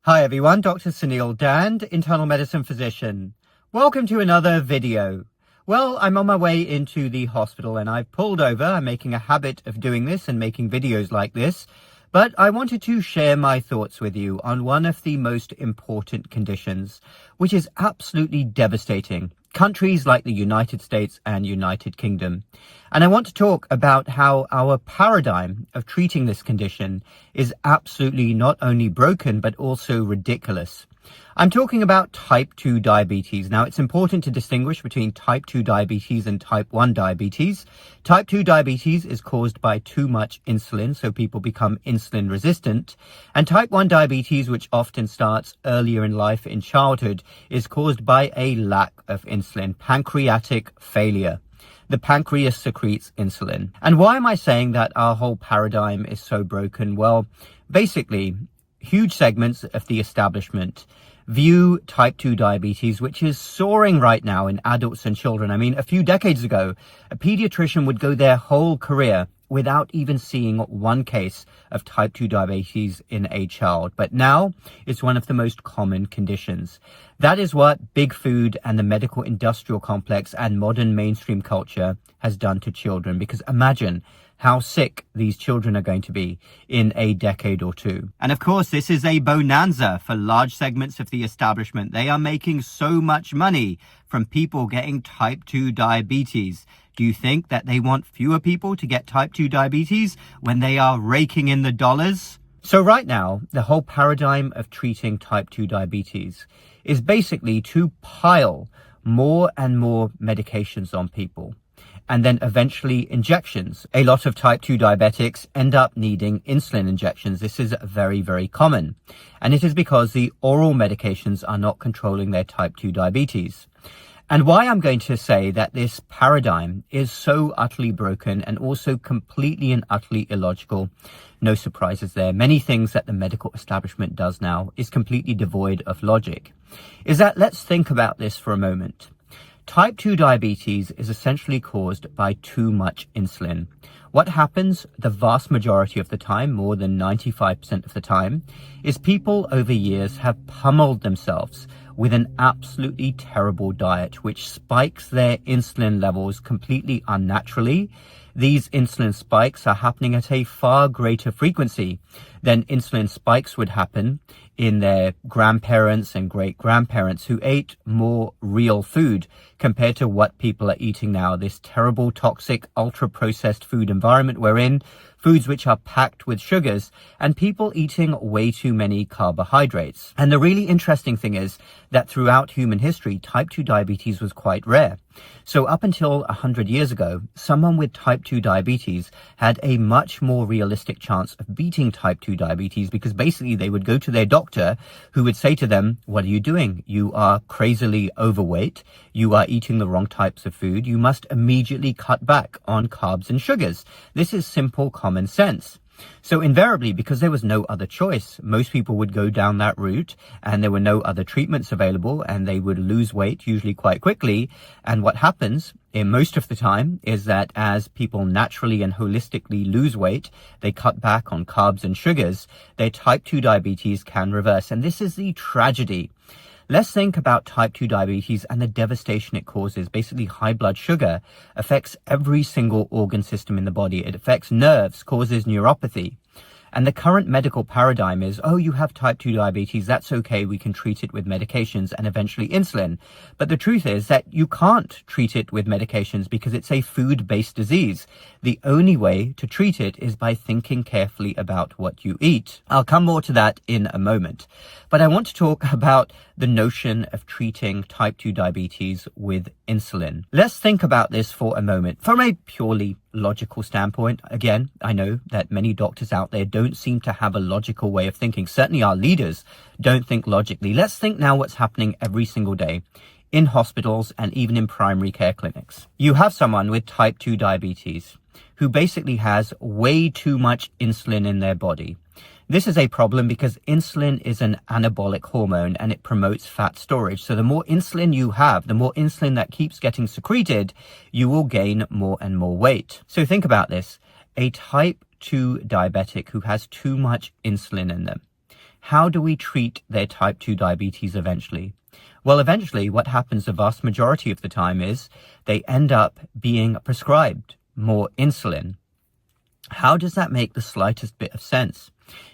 Hi everyone, Dr. Suneel Dhand, internal medicine physician. Welcome to another video. Well, I'm on my way into the hospital and I've pulled over. I'm making a habit of doing this and making videos like this. But I wanted to share my thoughts with you on one of the most important conditions, which is absolutely devastating. Countries like the United States and United Kingdom. And I want to talk about how our paradigm of treating this condition is absolutely not only broken, but also ridiculous. I'm talking about type 2 diabetes. Now, it's important to distinguish between type 2 diabetes and type 1 diabetes. Type 2 diabetes is caused by too much insulin, so people become insulin resistant. And type 1 diabetes, which often starts earlier in life in childhood, is caused by a lack of insulin, pancreatic failure. The pancreas secretes insulin. And why am I saying that our whole paradigm is so broken? Well, basically, huge segments of the establishment view type 2 diabetes, which is soaring right now in adults and children. I mean, a few decades ago, a pediatrician would go their whole career without even seeing one case of type 2 diabetes in a child. But now it's one of the most common conditions. That is what big food and the medical industrial complex and modern mainstream culture has done to children. Because imagine how sick these children are going to be in a decade or two. And of course, this is a bonanza for large segments of the establishment. They are making so much money from people getting type 2 diabetes. Do you think that they want fewer people to get type 2 diabetes when they are raking in the dollars? So right now, the whole paradigm of treating type 2 diabetes is basically to pile more and more medications on people, and then eventually injections. A lot of type 2 diabetics end up needing insulin injections. This is very, very common. And it is because the oral medications are not controlling their type 2 diabetes. And why I'm going to say that this paradigm is so utterly broken and also completely and utterly illogical, no surprises there. Many things that the medical establishment does now is completely devoid of logic. Is that, let's think about this for a moment. Type 2 diabetes is essentially caused by too much insulin. What happens the vast majority of the time, more than 95% of the time, is people over years have pummeled themselves with an absolutely terrible diet, which spikes their insulin levels completely unnaturally. These insulin spikes are happening at a far greater frequency than insulin spikes would happen in their grandparents and great-grandparents who ate more real food compared to what people are eating now. This terrible, toxic, ultra-processed food environment we're in, foods which are packed with sugars, and people eating way too many carbohydrates. And the really interesting thing is that throughout human history, type 2 diabetes was quite rare. So up until 100 years ago, someone with type 2 diabetes had a much more realistic chance of beating type 2 diabetes, because basically they would go to their doctor who would say to them, what are you doing? You are crazily overweight. You are eating the wrong types of food. You must immediately cut back on carbs and sugars. This is simple common sense. So invariably, because there was no other choice, most people would go down that route and there were no other treatments available and they would lose weight usually quite quickly. And what happens in most of the time is that as people naturally and holistically lose weight, they cut back on carbs and sugars, their type 2 diabetes can reverse. And this is the tragedy. Let's think about type 2 diabetes and the devastation it causes. Basically, high blood sugar affects every single organ system in the body. It affects nerves, causes neuropathy. And the current medical paradigm is, oh, you have type 2 diabetes, that's okay, we can treat it with medications and eventually insulin. But the truth is that you can't treat it with medications because it's a food-based disease. The only way to treat it is by thinking carefully about what you eat. I'll come more to that in a moment. But I want to talk about the notion of treating type 2 diabetes with insulin. Let's think about this for a moment. From a purely logical standpoint, again, I know that many doctors out there don't seem to have a logical way of thinking. Certainly our leaders don't think logically. Let's think now what's happening every single day in hospitals and even in primary care clinics. You have someone with type 2 diabetes who basically has way too much insulin in their body. This is a problem because insulin is an anabolic hormone and it promotes fat storage. So the more insulin you have, the more insulin that keeps getting secreted, you will gain more and more weight. So think about this. A type 2 diabetic who has too much insulin in them how do we treat their type 2 diabetes eventually? Well, eventually what happens the vast majority of the time is they end up being prescribed more insulin. How does that make the slightest bit of sense?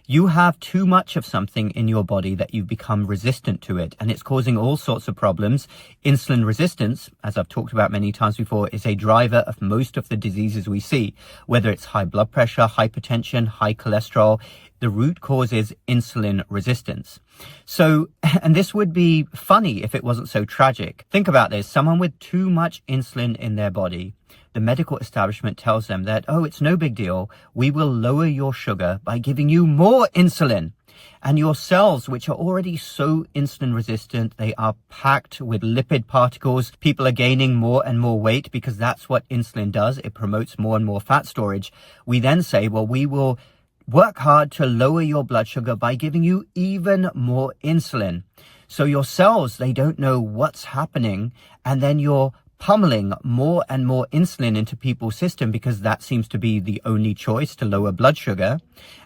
You have too much of something in your body that you've become resistant to it, and it's causing all sorts of problems. Insulin resistance, as I've talked about many times before, is a driver of most of the diseases we see, whether it's high blood pressure, hypertension, high cholesterol. The root cause is insulin resistance. So, and this would be funny if it wasn't so tragic. Think about this. Someone with too much insulin in their body, the medical establishment tells them that, oh, it's no big deal. We will lower your sugar by giving you more insulin. And your cells, which are already so insulin resistant, they are packed with lipid particles. People are gaining more and more weight because that's what insulin does. It promotes more and more fat storage. We then say, well, we will work hard to lower your blood sugar by giving you even more insulin. So your cells, they don't know what's happening, and then you're pummeling more and more insulin into people's system because that seems to be the only choice to lower blood sugar.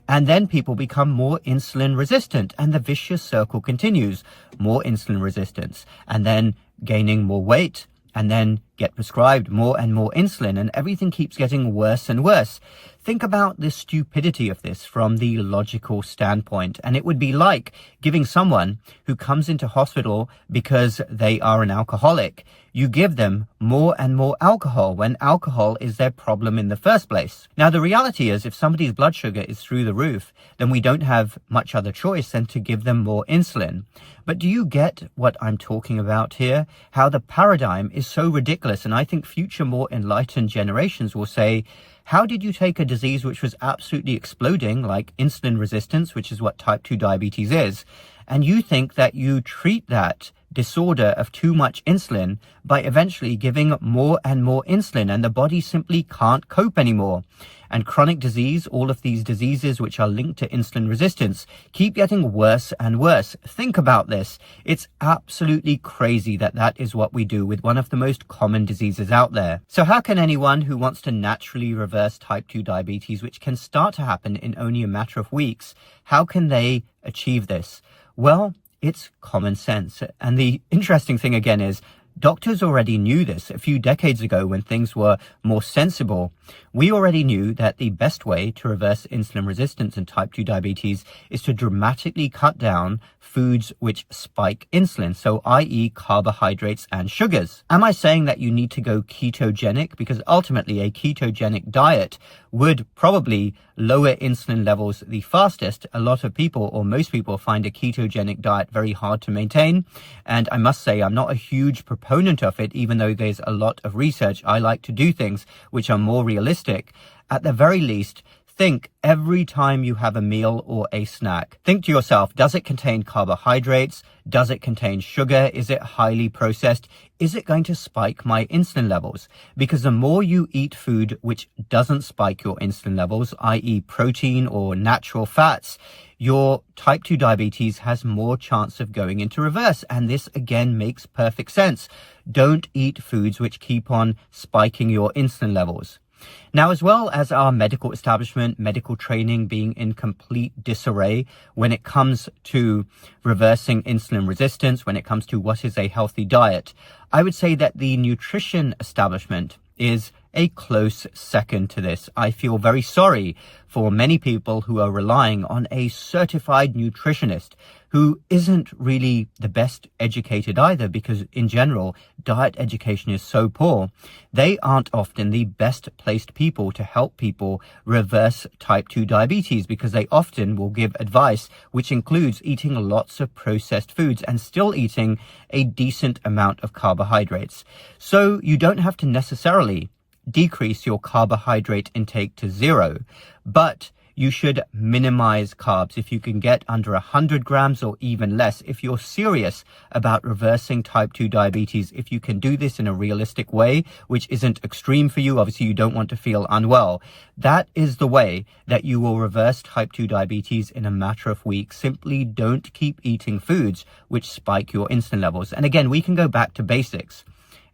And then people become more insulin resistant, and the vicious circle continues. More insulin resistance, and then gaining more weight, and then get prescribed more and more insulin, and everything keeps getting worse and worse. Think about the stupidity of this from the logical standpoint, and it would be like giving someone who comes into hospital because they are an alcoholic, you give them more and more alcohol when alcohol is their problem in the first place. Now, the reality is if somebody's blood sugar is through the roof, then we don't have much other choice than to give them more insulin. But do you get what I'm talking about here? How the paradigm is so ridiculous, and I think future more enlightened generations will say, how did you take a disease which was absolutely exploding, like insulin resistance, which is what type 2 diabetes is, and you think that you treat that disorder of too much insulin by eventually giving more and more insulin, and the body simply can't cope anymore. And chronic disease, all of these diseases which are linked to insulin resistance, keep getting worse and worse. Think about this. It's absolutely crazy that that is what we do with one of the most common diseases out there. So how can anyone who wants to naturally reverse type 2 diabetes, which can start to happen in only a matter of weeks, how can they achieve this? Well, it's common sense. And the interesting thing again is doctors already knew this a few decades ago when things were more sensible. We already knew that the best way to reverse insulin resistance in type 2 diabetes is to dramatically cut down foods which spike insulin, so i.e. carbohydrates and sugars. Am I saying that you need to go ketogenic? Because ultimately a ketogenic diet would probably lower insulin levels the fastest. A lot of people, or most people, find a ketogenic diet very hard to maintain. And I must say, I'm not a huge proponent of it, even though there's a lot of research. I like to do things which are more realistic. At the very least, think every time you have a meal or a snack. Think to yourself, does it contain carbohydrates? Does it contain sugar? Is it highly processed? Is it going to spike my insulin levels? Because the more you eat food which doesn't spike your insulin levels, i.e. protein or natural fats, your type 2 diabetes has more chance of going into reverse. And this again makes perfect sense. Don't eat foods which keep on spiking your insulin levels. Now, as well as our medical establishment, medical training being in complete disarray when it comes to reversing insulin resistance, when it comes to what is a healthy diet, I would say that the nutrition establishment is a close second to this. I feel very sorry for many people who are relying on a certified nutritionist who isn't really the best educated either, because in general, diet education is so poor. They aren't often the best placed people to help people reverse type 2 diabetes, because they often will give advice which includes eating lots of processed foods and still eating a decent amount of carbohydrates. So you don't have to necessarily decrease your carbohydrate intake to 0, but you should minimize carbs if you can get under 100 grams or even less. If you're serious about reversing type 2 diabetes, if you can do this in a realistic way, which isn't extreme for you, obviously you don't want to feel unwell, that is the way that you will reverse type 2 diabetes in a matter of weeks. Simply don't keep eating foods which spike your insulin levels. And again, we can go back to basics.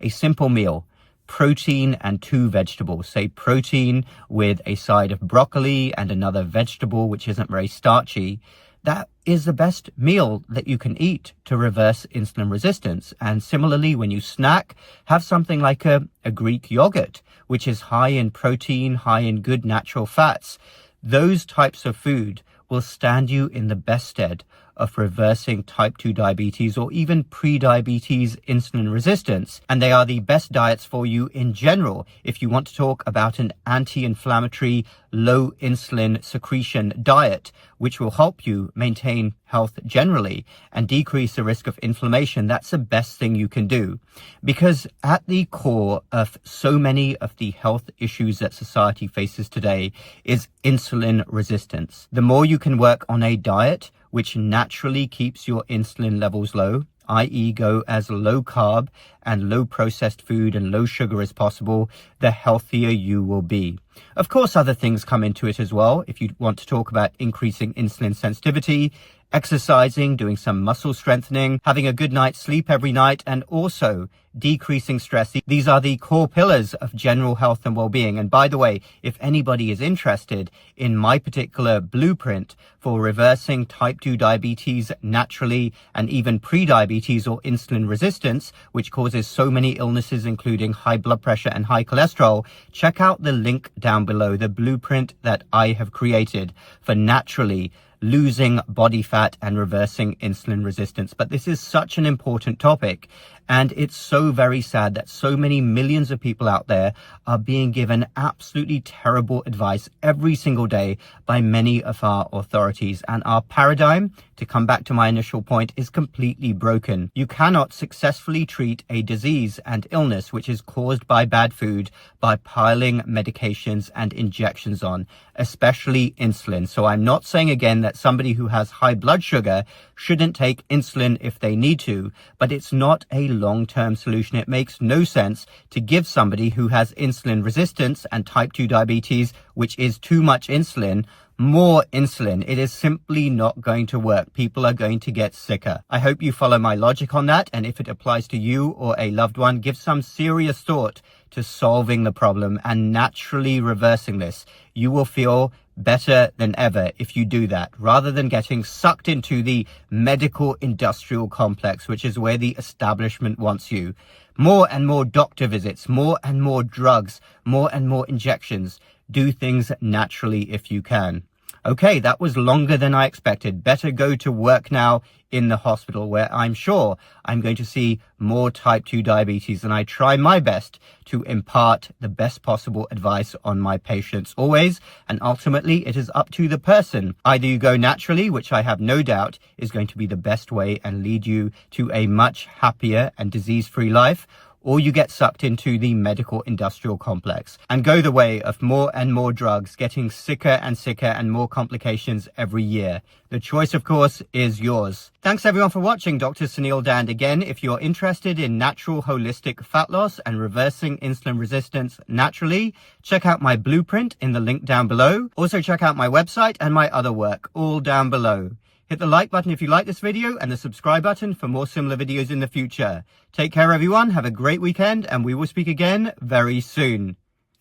A simple meal. Protein and 2 vegetables. Say protein with a side of broccoli and another vegetable which isn't very starchy. that is the best meal that you can eat to reverse insulin resistance. And similarly, when you snack, have something like a Greek yogurt, which is high in protein, high in good natural fats. Those types of food will stand you in the best stead of reversing type 2 diabetes or even pre-diabetes insulin resistance. And they are the best diets for you in general if you want to talk about an anti-inflammatory, low insulin secretion diet, which will help you maintain health generally and decrease the risk of inflammation. That's the best thing you can do, because at the core of so many of the health issues that society faces today is insulin resistance. The more you can work on a diet which naturally keeps your insulin levels low, i.e. go as low carb and low processed food and low sugar as possible, the healthier you will be. Of course, other things come into it as well. If you want to talk about increasing insulin sensitivity, exercising, doing some muscle strengthening, having a good night's sleep every night, and also decreasing stress. These are the core pillars of general health and well-being. And by the way, if anybody is interested in my particular blueprint for reversing type 2 diabetes naturally and even pre-diabetes or insulin resistance, which causes so many illnesses, including high blood pressure and high cholesterol, check out the link down below, the blueprint that I have created for naturally losing body fat and reversing insulin resistance. But this is such an important topic, and it's so very sad that so many millions of people out there are being given absolutely terrible advice every single day by many of our authorities. And our paradigm, to come back to my initial point, is completely broken. You cannot successfully treat a disease and illness which is caused by bad food by piling medications and injections on, especially insulin. So I'm not saying again that somebody who has high blood sugar shouldn't take insulin if they need to, but it's not a long-term solution. It makes no sense to give somebody who has insulin resistance and type 2 diabetes, which is too much insulin, more insulin. It is simply not going to work. People are going to get sicker. I hope you follow my logic on that, and if it applies to you or a loved one, give some serious thought to solving the problem and naturally reversing this. You will feel better than ever if you do that, rather than getting sucked into the medical industrial complex, which is where the establishment wants you. More and more doctor visits, more and more drugs, more and more injections. Do things naturally if you can. Okay, that was longer than I expected. Better go to work now in the hospital, where I'm sure I'm going to see more type 2 diabetes, and I try my best to impart the best possible advice on my patients always, and ultimately it is up to the person. Either you go naturally, which I have no doubt is going to be the best way and lead you to a much happier and disease-free life, or you get sucked into the medical industrial complex and go the way of more and more drugs, getting sicker and sicker and more complications every year. The choice, of course, is yours. Thanks everyone for watching. Dr. Suneel Dhand again. If you're interested in natural holistic fat loss and reversing insulin resistance naturally, check out my blueprint in the link down below. Also check out my website and my other work, all down below. Hit the like button if you like this video and the subscribe button for more similar videos in the future. Take care everyone, have a great weekend, and we will speak again very soon.